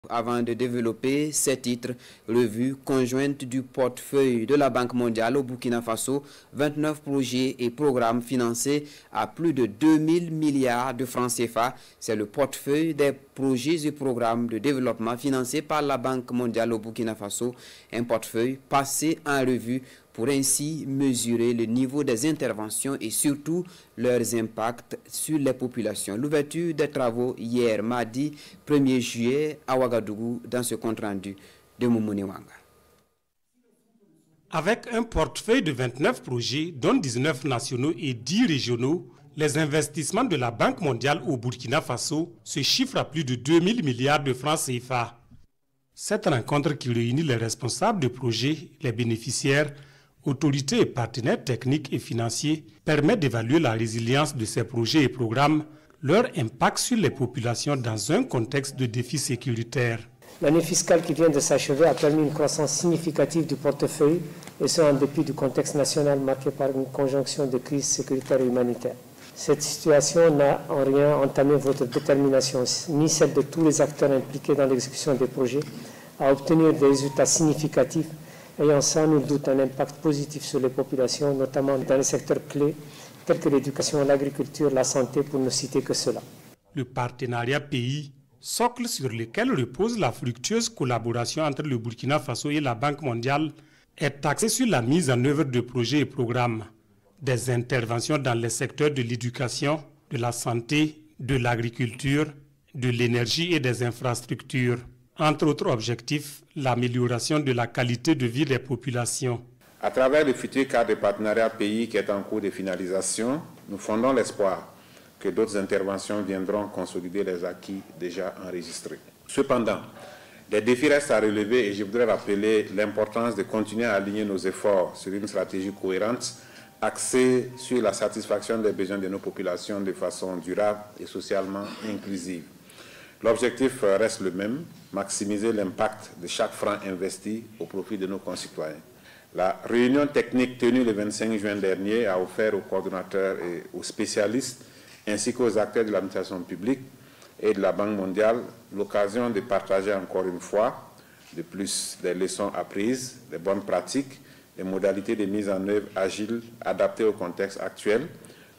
Avant de développer ces titres, revue conjointe du portefeuille de la Banque mondiale au Burkina Faso, 29 projets et programmes financés à plus de 2000 milliards de francs CFA. C'est le portefeuille des projets et programmes de développement financés par la Banque mondiale au Burkina Faso, un portefeuille passé en revue pour ainsi mesurer le niveau des interventions et surtout leurs impacts sur les populations. L'ouverture des travaux hier, mardi 1er juillet, à Ouagadougou, dans ce compte-rendu de Moumouni Wanga. Avec un portefeuille de 29 projets, dont 19 nationaux et 10 régionaux, les investissements de la Banque mondiale au Burkina Faso se chiffrent à plus de 2000 milliards de francs CFA. Cette rencontre qui réunit les responsables de projets, les bénéficiaires, autorités et partenaires techniques et financiers permet d'évaluer la résilience de ces projets et programmes, leur impact sur les populations dans un contexte de défis sécuritaires. L'année fiscale qui vient de s'achever a permis une croissance significative du portefeuille, et ce en dépit du contexte national marqué par une conjonction de crises sécuritaires et humanitaires. Cette situation n'a en rien entamé votre détermination, ni celle de tous les acteurs impliqués dans l'exécution des projets, à obtenir des résultats significatifs, ayant sans nul doute un impact positif sur les populations, notamment dans les secteurs clés tels que l'éducation, l'agriculture, la santé, pour ne citer que cela. Le partenariat pays, socle sur lequel repose la fructueuse collaboration entre le Burkina Faso et la Banque mondiale, est axé sur la mise en œuvre de projets et programmes, des interventions dans les secteurs de l'éducation, de la santé, de l'agriculture, de l'énergie et des infrastructures. Entre autres objectifs, l'amélioration de la qualité de vie des populations. À travers le futur cadre de partenariat pays qui est en cours de finalisation, nous fondons l'espoir que d'autres interventions viendront consolider les acquis déjà enregistrés. Cependant, des défis restent à relever et je voudrais rappeler l'importance de continuer à aligner nos efforts sur une stratégie cohérente axée sur la satisfaction des besoins de nos populations de façon durable et socialement inclusive. L'objectif reste le même, maximiser l'impact de chaque franc investi au profit de nos concitoyens. La réunion technique tenue le 25 juin dernier a offert aux coordonnateurs et aux spécialistes, ainsi qu'aux acteurs de l'administration publique et de la Banque mondiale, l'occasion de partager encore une fois, de plus, des leçons apprises, des bonnes pratiques, des modalités de mise en œuvre agiles adaptées au contexte actuel,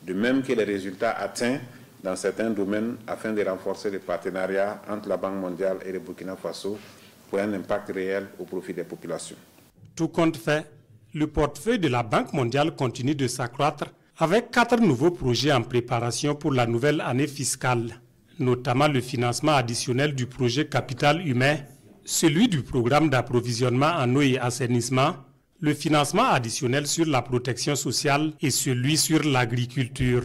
de même que les résultats atteints dans certains domaines afin de renforcer les partenariats entre la Banque mondiale et le Burkina Faso pour un impact réel au profit des populations. Tout compte fait, le portefeuille de la Banque mondiale continue de s'accroître avec 4 nouveaux projets en préparation pour la nouvelle année fiscale, notamment le financement additionnel du projet Capital Humain, celui du programme d'approvisionnement en eau et assainissement, le financement additionnel sur la protection sociale et celui sur l'agriculture.